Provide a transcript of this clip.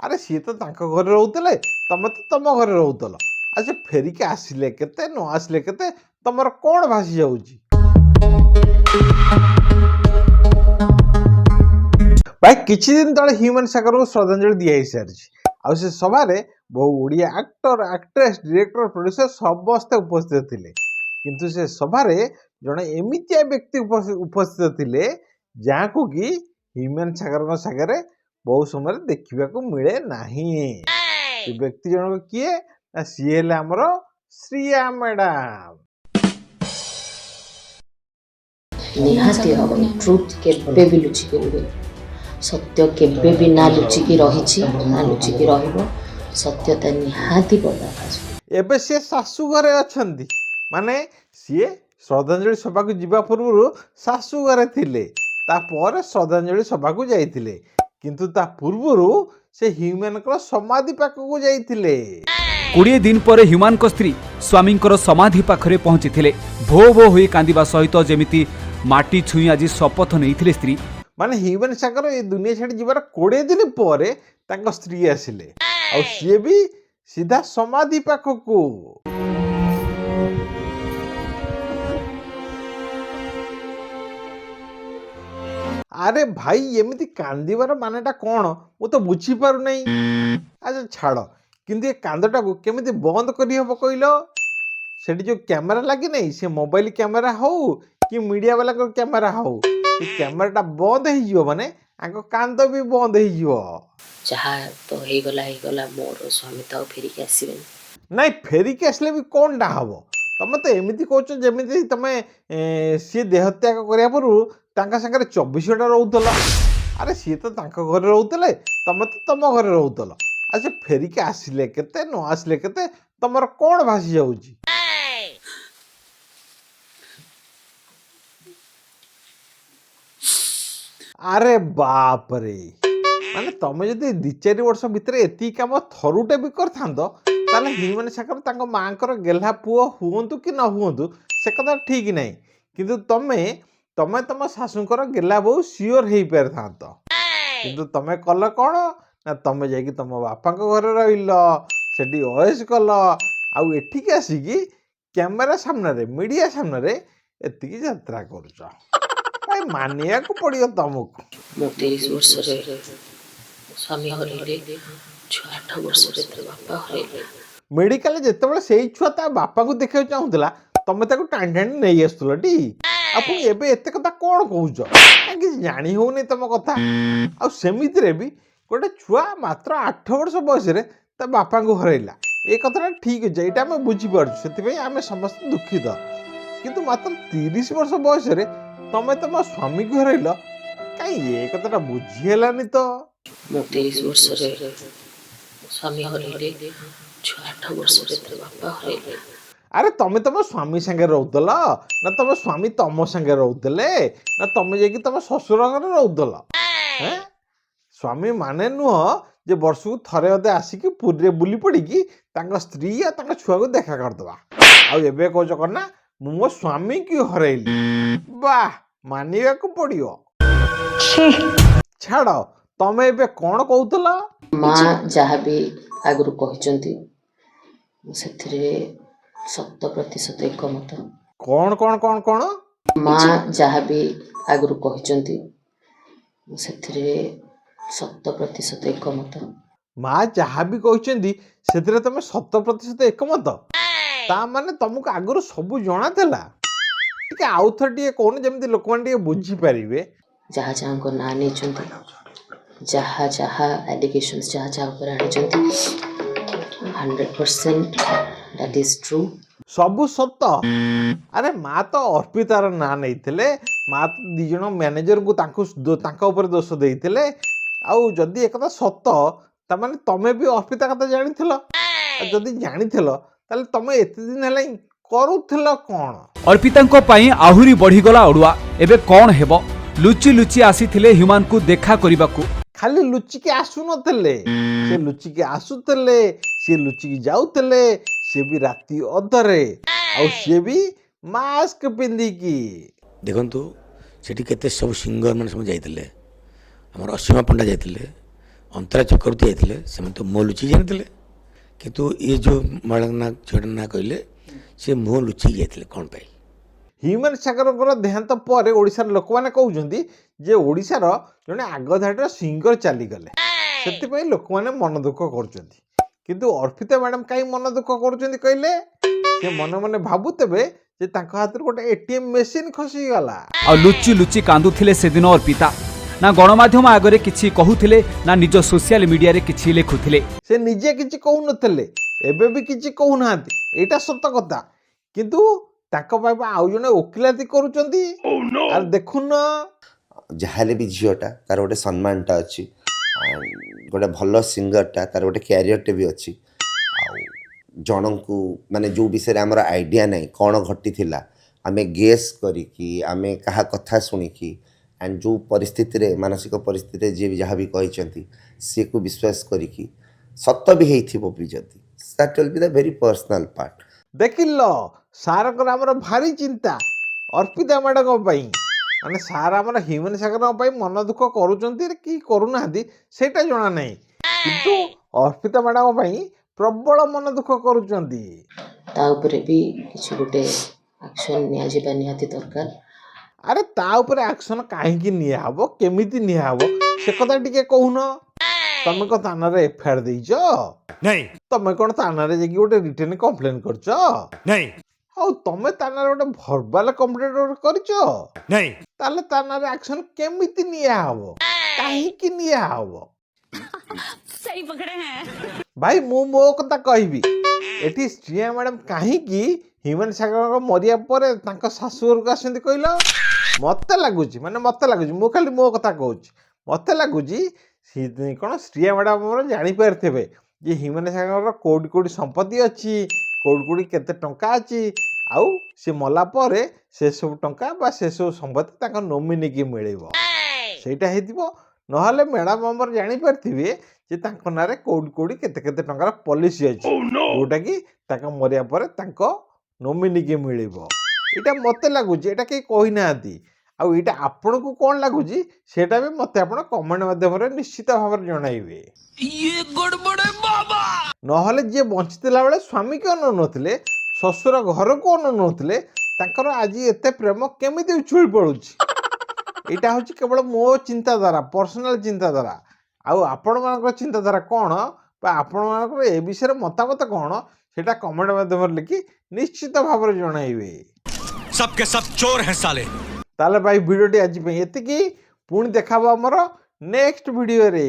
ଆରେ ସିଏ ତ ତାଙ୍କ ଘରେ ରହୁଥିଲେ, ତମେ ତ ତମ ଘରେ ରହୁଥିଲ। ଆଉ ସେ ଫେରିକି ଆସିଲେ କେତେ ନ ଆସିଲେ କେତେ ତମର କ'ଣ ଭାସି ଯାଉଛି? ଭାଇ କିଛି ଦିନ ତଳେ ହ୍ୟୁମାନ ସାଗରକୁ ଶ୍ରଦ୍ଧାଞ୍ଜଳି ଦିଆହେଇସାରିଛି। ଆଉ ସେ ସଭାରେ ବହୁ Odia actor, actress, director, producer ସମସ୍ତେ ଉପସ୍ଥିତ ଥିଲେ। କିନ୍ତୁ ସେ ସଭାରେ ଜଣେ ଏମିତିଆ ବ୍ୟକ୍ତି ଉପସ୍ଥିତ ଥିଲେ ଯାହାକୁ କି ହ୍ୟୁମାନ ସାଗରଙ୍କ ସାଙ୍ଗରେ ବହୁ ସମୟରେ ଦେଖିବାକୁ ମିଳେ ନାହିଁ। ସେ ବ୍ୟକ୍ତି ଜଣକ କିଏ ନା ସିଏ ହେଲେ ଆମର ଶ୍ରିୟା ମ୍ୟାଡାମ। ନିହାତି ଭାବରେ ଟ୍ରୁଥ୍ କେବେ ବି ଲୁଚିକି ରୁହେନି। ସତ୍ୟ କେବେ ବି ନା ଲୁଚିକି ରହିଛି ନା ଲୁଚିକି ରହିବ। ସତ୍ୟତା ନିହାତି ପ୍ରକାଶ। ଏବେ ସିଏ ଶାଶୁ ଘରେ ଅଛନ୍ତି, ମାନେ ସିଏ ଶ୍ରଦ୍ଧାଞ୍ଜଳି ସଭାକୁ ଯିବା ପୂର୍ବରୁ ଶାଶୁ ଘରେ ଥିଲେ, ତାପରେ ଶ୍ରଦ୍ଧାଞ୍ଜଳି ସଭାକୁ ଯାଇଥିଲେ। କିନ୍ତୁ ତା ପୂର୍ବରୁ ସେ ହ୍ୟୁମାନଙ୍କର ସମାଧି ପାଖକୁ ଯାଇଥିଲେ। 20 दिन पर ହ୍ୟୁମାନ ସ୍ତ୍ରୀ ସ୍ୱାମୀଙ୍କର ସମାଧି ପାଖରେ ପହଞ୍ଚିଥିଲେ। ଭୋ ଭୋ ହୋଇ କାନ୍ଦିବା ସହିତ ଯେମିତି ମାଟି ଛୁଇଁ ଆଜି ଶପଥ ନେଇଥିଲେ ସ୍ତ୍ରୀ। ମାନେ ହ୍ୟୁମାନ ସାଗର ଏ ଦୁନିଆ ଛାଡ଼ି ଯିବାର 20 ଦିନ ପରେ ତାଙ୍କ ସ୍ତ୍ରୀ ଆସିଲେ, ଆଉ ସିଏ ବି ସିଧା ସମାଧି ପାଖକୁ। ଆରେ ଭାଇ ଏମିତି କାନ୍ଦିବାର ମାନେଟା କ'ଣ ମୁଁ ତ ବୁଝିପାରୁନାହିଁ। ଆଚ୍ଛା ଛାଡ଼, କିନ୍ତୁ ଏ କାନ୍ଦଟାକୁ କେମିତି ବନ୍ଦ କରିହେବ କହିଲ? ସେଠି ଯେଉଁ କ୍ୟାମେରା ଲାଗିନାହିଁ, ସେ ମୋବାଇଲ କ୍ୟାମେରା ହଉ କି ମିଡ଼ିଆ ବାଲାଙ୍କ କ୍ୟାମେରା ହଉ, ସେ କ୍ୟାମେରାଟା ବନ୍ଦ ହେଇଯିବ ମାନେ ଆଙ୍କ କାନ୍ଦ ବି ବନ୍ଦ ହେଇଯିବ। ଯାହା ତ ହେଇଗଲା ହେଇଗଲା, ମୋର ସ୍ୱାମୀ ତ ଆଉ ଫେରିକି ଆସିବେନି। ନାଇଁ ଫେରିକି ଆସିଲେ ବି କ'ଣଟା ହବ? ତମେ ତ ଏମିତି କହୁଛ ଯେମିତି ତମେ ସିଏ ଦେହତ୍ୟାଗ କରିବା ପୂର୍ବରୁ ତାଙ୍କ ସାଙ୍ଗରେ 24 ଘଣ୍ଟା ରହୁଥିଲ। ଆରେ ସିଏ ତ ତାଙ୍କ ଘରେ ରହୁଥିଲେ, ତମେ ତ ତମ ଘରେ ରହୁଥିଲ। ଆଉ ସେ ଫେରିକି ଆସିଲେ କେତେ ନ ଆସିଲେ କେତେ ତମର କ'ଣ ଭାସି ଯାଉଛି? ଆରେ ବାପରେ, ମାନେ ତମେ ଯଦି 2-4 ବର୍ଷ ଭିତରେ ଏତିକି କାମ ଥରୁଟେ ବି କରିଥାନ୍ତ ତାହେଲେ ହ୍ୟୁମାନ ସାଗର ତାଙ୍କ ମାଆଙ୍କର ଗେହ୍ଲା ପୁଅ ହୁଅନ୍ତୁ କି ନ ହୁଅନ୍ତୁ ସେ କଥା ଠିକ୍ ନାହିଁ। କିନ୍ତୁ ତମେ ତମ ଶାଶୁଙ୍କର ଗେହ୍ଲା ବୋଉ ସିଓର ହେଇପାରିଥାନ୍ତ। କିନ୍ତୁ ତମେ କଲ କ'ଣ ନା ତମେ ଯାଇକି ତମ ବାପାଙ୍କ ଘରେ ରହିଲ, ସେଠି ଅଏସ୍ କଲ, ଆଉ ଏଠିକି ଆସିକି କ୍ୟାମେରା ସାମ୍ନାରେ, ମିଡ଼ିଆ ସାମ୍ନାରେ ଏତିକି ଯାତ୍ରା କରୁଛ। ଭାଇ ମାନିବାକୁ ପଡ଼ିବ ତମକୁ। ମୁଁ 30 ବର୍ଷରେ ସ୍ୱାମୀ ହରେଇଲି, ଛୁଆ 8 ବର୍ଷରେ ତା ବାପା ହରେଇଲେ। ମେଡ଼ିକାଲରେ ଯେତେବେଳେ ସେଇ ଛୁଆ ତା ବାପାଙ୍କୁ ଦେଖିବାକୁ ଚାହୁଁଥିଲା ତମେ ତାକୁ ଟାଣି ଟାଣି ନେଇ ଆସୁଥିଲ ଟି। ଆପଣ ଏବେ ଏତେ କଥା କ'ଣ କହୁଛ? କାହିଁକି ଜାଣି ହେଉନି ତମ କଥା। ଆଉ ସେମିତିରେ ବି ଗୋଟେ ଛୁଆ ମାତ୍ର 8 ବର୍ଷ ବୟସରେ ତା ବାପାଙ୍କୁ ହରେଇଲା, ଏ କଥାଟା ଠିକ୍ ଅଛି, ଏଇଟା ଆମେ ବୁଝିପାରୁଛୁ, ସେଥିପାଇଁ ଆମେ ସମସ୍ତେ ଦୁଃଖିତ। କିନ୍ତୁ ମାତ୍ର 30 ବର୍ଷ ବୟସରେ ତମେ ତମ ସ୍ୱାମୀକୁ ହରେଇଲ, କାହିଁ ଏ କଥାଟା ବୁଝି ହେଲାନି ତ। ମୁଁ 30 ବର୍ଷରେ ସ୍ୱାମୀ ହରେଇଲି, ଛୁଆ 8 ବର୍ଷରେ ତା ବାପା ହରେଇଲେ। ଆରେ ତମେ ତମ ସ୍ୱାମୀ ସାଙ୍ଗରେ ରହୁଥିଲ ନା ତମ ସ୍ୱାମୀ ତମ ସାଙ୍ଗରେ ରହୁଥିଲେ ନା ତମେ ଯାଇକି ତମ ଶ୍ୱଶୁର ଘରେ ରହୁଥିଲ? ସ୍ୱାମୀ ମାନେ ନୁହଁ ଯେ ବର୍ଷକୁ ଥରେ ଅଧେ ଆସିକି ପୁରୀରେ ବୁଲି ପଡ଼ିକି ତାଙ୍କ ସ୍ତ୍ରୀ ଆଉ ତାଙ୍କ ଛୁଆକୁ ଦେଖା କରିଦେବା। ଆଉ ଏବେ କହୁଛ କ'ଣ ନା ମୁଁ ମୋ ସ୍ୱାମୀକି ହରେଇଲି। ବାଃ, ମାନିବାକୁ ପଡ଼ିବ। ଛାଡ଼, ତମେ ଏବେ କ'ଣ କହୁଥିଲ? ମା ଯାହା ବି ଆଗରୁ କହିଛନ୍ତି ମୁଁ ସେଥିରେ 100% ଏକମତ। କ'ଣ କ'ଣ କ'ଣ କ'ଣ? ମା ଯାହା ବି ଆଗରୁ କହିଛନ୍ତି ମୁଁ ସେଥିରେ 100% ଏକମତ। ମା ଯାହା ବି କହିଛନ୍ତି ସେଥିରେ ତମେ 100% ଏକମତ? ତା ମାନେ ତମକୁ ଆଗରୁ ସବୁ ଜଣାଥିଲା? ଟିକେ ଆଉଥରେ ଟିକେ କହୁନ ଯେମିତି ଲୋକମାନେ ଟିକେ ବୁଝିପାରିବେ। ଯାହା ଯାହାଙ୍କ ନାଁ ନେଇଛନ୍ତି, ଯାହା ଯାହା ଆଲିଗେସନ୍ସ ଯାହା ଯାହା ଉପରେ ଆଣିଛନ୍ତି, 100% ଦ୍ୟାଟ୍ ଇଜ୍ ଟ୍ରୁ। ସବୁ ସତ? ଆରେ ମା ତ ଅର୍ପିତାର ନାଁ ନେଇଥିଲେ, ମା ତ 2 ଜଣ ମ୍ୟାନେଜରଙ୍କୁ ତାଙ୍କ ଉପରେ ଦୋଷ ଦେଇଥିଲେ। ଆଉ ଯଦି ଏକଥା ସତ ତାମାନେ ତମେ ବି ଅର୍ପିତା କଥା ଜାଣିଥିଲ। ଆଉ ଯଦି ଜାଣିଥିଲ ତାହେଲେ ତମେ ଏତେ ଦିନ ହେଲା କରୁଥିଲ କ'ଣ? ଅର୍ପିତାଙ୍କ ପାଇଁ ଆହୁରି ବଢ଼ିଗଲା ଅଡ଼ୁଆ। ଏବେ କ'ଣ ହେବ? ଲୁଚି ଲୁଚି ଆସିଥିଲେ ହ୍ୟୁମାନଙ୍କୁ ଦେଖା କରିବାକୁ। ଖାଲି ଲୁଚିକି ଆସୁନଥିଲେ, ସେ ଲୁଚିକି ଆସୁଥିଲେ, ସିଏ ଲୁଚିକି ଯାଉଥିଲେ, ସିଏ ବି ରାତି ଅଧରେ, ଆଉ ସିଏ ବି ମାସ୍କ ପିନ୍ଧିକି। ଦେଖନ୍ତୁ ସେଠି କେତେ ସବୁ ସିଙ୍ଗର ମାନେ ସବୁ ଯାଇଥିଲେ। ଆମର ଅସୀମା ପଣ୍ଡା ଯାଇଥିଲେ, अंतरा चक्रवर्ती आते से तो मुँह लुचि जाते किंतु ये जो मड़ना झड़ना कहले से मुँह लुचि जाते कौन पाई ହ୍ୟୁମାନ ସାଗରଙ୍କର ଦେହାନ୍ତ ପରେ ଓଡ଼ିଶାର ଲୋକମାନେ କହୁଛନ୍ତି ଯେ ଓଡ଼ିଶାର ଜଣେ ଆଗଧାଡ଼ିର ସିଙ୍ଗର ଚାଲିଗଲେ, ସେଥିପାଇଁ ଲୋକମାନେ ମନ ଦୁଃଖ କରୁଛନ୍ତି। କିନ୍ତୁ ଅର୍ପିତା ମ୍ୟାଡ଼ାମ୍ କାହିଁ ମନ ଦୁଃଖ କରୁଛନ୍ତି କହିଲେ? ସେ ମନେ ମନେ ଭାବୁଥିବେ ଯେ ତାଙ୍କ ହାତରୁ ଗୋଟେ ATM ମେସିନ୍ ଖସିଗଲା। ଆଉ ଲୁଚି ଲୁଚି କାନ୍ଦୁଥିଲେ ସେଦିନ ଅର୍ପିତା। ନା ଗଣମାଧ୍ୟମ ଆଗରେ କିଛି କହୁଥିଲେ ନା ନିଜ ସୋସିଆଲ ମିଡିଆରେ କିଛି ଲେଖୁଥିଲେ। ସେ ନିଜେ କିଛି କହୁନଥିଲେ, ଏବେ ବି କିଛି କହୁନାହାନ୍ତି, ଏଇଟା ସତ କଥା। କିନ୍ତୁ ତାଙ୍କ ପାଇଁ ଆଉ ଜଣେ ଓକିଲାତି କରୁଛନ୍ତି। ଆରେ ଦେଖୁନ, ଯାହାହେଲେ ବି ଝିଅଟା ତାର ଗୋଟେ ସମ୍ମାନଟା ଅଛି, ଗୋଟେ ଭଲ ସିଙ୍ଗରଟା ତାର ଗୋଟେ କ୍ୟାରିୟରଟେ ବି ଅଛି। ଆଉ ଜଣଙ୍କୁ ମାନେ ଯେଉଁ ବିଷୟରେ ଆମର ଆଇଡ଼ିଆ ନାହିଁ କ'ଣ ଘଟିଥିଲା, ଆମେ ଗେସ୍ କରିକି ଆମେ କାହା କଥା ଶୁଣିକି ଆଣ୍ଡ ଯେଉଁ ପରିସ୍ଥିତିରେ ମାନସିକ ପରିସ୍ଥିତିରେ ଯିଏ ବି ଯାହା ବି କହିଛନ୍ତି ସିଏକୁ ବିଶ୍ୱାସ କରିକି ସତ ବି ହେଇଥିବ ବି ଯଦି that will be the very personal part. ଦେଖିଲ ସାରଙ୍କର ଆମର ଭାରି ଚିନ୍ତା ଅର୍ପିତା ମ୍ୟାଡ଼ାମଙ୍କ ପାଇଁ। ମାନେ ସାର୍ ଆମର ହ୍ୟୁମାନ ସାଗରଙ୍କ ପାଇଁ ମନ ଦୁଃଖ କରୁଛନ୍ତି କି କରୁନାହାନ୍ତି ସେଇଟା ଜଣା ନାହିଁ, କିନ୍ତୁ ଅର୍ପିତା ମ୍ୟାଡ଼ାମଙ୍କ ପାଇଁ ପ୍ରବଳ ମନ ଦୁଃଖ କରୁଛନ୍ତି। ତା ଉପରେ ବି କିଛି ଗୋଟେ ଆକ୍ସନ୍ ନିଆଯିବା ନିହାତି ଦରକାର। ଆରେ ତା ଉପରେ ଆକ୍ସନ୍ କାହିଁକି ନିଆହବ, କେମିତି ନିଆହବ ସେ କଥା ଟିକେ କହୁନ। ତମେ କ'ଣ ଥାନାରେ FIR ଦେଇଛ? नहीं ତମେ କ'ଣ ଥାନାରେ ଯାଇକି ଗୋଟେ ରିଟର୍ନ କମ୍ପ୍ଲେନ୍ କରିଛ? नहीं ହଉ ତମେ ଥାନାରେ ଗୋଟେ ଭର୍ବାଲ କମ୍ପ୍ଲେନ୍ କରିଛ? नहीं ତାହେଲେ ଥାନାରେ ଆକ୍ସନ୍ କେମିତି ନିଆହବ, କାହିଁକି ନିଆହବ? सही पकड़े हैं। ଭାଇ ମୁଁ ମୋ କଥା କହିବି, ଏଠି ଶ୍ରିୟା ମ୍ୟାଡ଼ାମ୍ କାହିଁକି ହ୍ୟୁମାନ ସାଗରଙ୍କ ମରିବା ପରେ ତାଙ୍କ ଶାଶୁଘରକୁ ଆସନ୍ତି କହିଲ? ମୋତେ ଲାଗୁଛି ମୁଁ ଖାଲି ମୋ କଥା କହୁଛି, ମୋତେ ଲାଗୁଛି କ'ଣ ଶ୍ରିୟା ମ୍ୟାଡ଼ାମ୍ ଆମର ଜାଣିପାରିଥିବେ ଯେ ହ୍ୟୁମାନ ସାଗରର କୋଉଠି କୋଉଠି ସମ୍ପତ୍ତି ଅଛି, କୋଉଠି କେତେ ଟଙ୍କା ଅଛି, ଆଉ ସେ ମଲା ପରେ ସେସବୁ ଟଙ୍କା ବା ସେସବୁ ସମ୍ପତ୍ତି ତାଙ୍କ ନୋମିନିକି ମିଳିବ, ସେଇଟା ହେଇଥିବ। ନହେଲେ ମ୍ୟାଡ଼ାମ୍ ଆମର ଜାଣିପାରିଥିବେ ଯେ ତାଙ୍କ ନାଁରେ କୋଉଠି କେତେ କେତେ ଟଙ୍କାର ପଲିସି ଅଛି, ଯୋଉଟାକି ତାଙ୍କ ମରିବା ପରେ ତାଙ୍କ ନୋମିନିକି ମିଳିବ। ଏଇଟା ମୋତେ ଲାଗୁଛି, ଏଇଟା କେହି କହିନାହାନ୍ତି। ଆଉ ଏଇଟା ଆପଣଙ୍କୁ କ'ଣ ଲାଗୁଛି ସେଇଟା ବି ମୋତେ ଆପଣ କମେଣ୍ଟ ମାଧ୍ୟମରେ ନିଶ୍ଚିତ ଭାବରେ ଜଣାଇବେ। ନହେଲେ ଯିଏ ବଞ୍ଚିଥିଲା ବେଳେ ସ୍ୱାମୀକି ଅନଉନଥିଲେ, ଶ୍ୱଶୁର ଘରକୁ ଅନଉନଥିଲେ, ତାଙ୍କର ଆଜି ଏତେ ପ୍ରେମ କେମିତି ଉଛୁଳି ପଡ଼ୁଛି? ଏଇଟା ହେଉଛି କେବଳ ମୋ ଚିନ୍ତାଧାରା, ପର୍ସନାଲ ଚିନ୍ତାଧାରା। ଆଉ ଆପଣମାନଙ୍କର ଚିନ୍ତାଧାରା କ'ଣ ବା ଆପଣମାନଙ୍କର ଏ ବିଷୟରେ ମତାମତ କ'ଣ ସେଇଟା କମେଣ୍ଟ ମାଧ୍ୟମରେ ଲେଖି ନିଶ୍ଚିତ ଭାବରେ ଜଣାଇବେ। सबके सब चोर हैं साले। ତାହେଲେ ଭାଇ ଭିଡ଼ିଓଟି ଆଜି ପାଇଁ ଏତିକି, ପୁଣି ଦେଖାହବ ଆମର ନେକ୍ସଟ ଭିଡ଼ିଓରେ।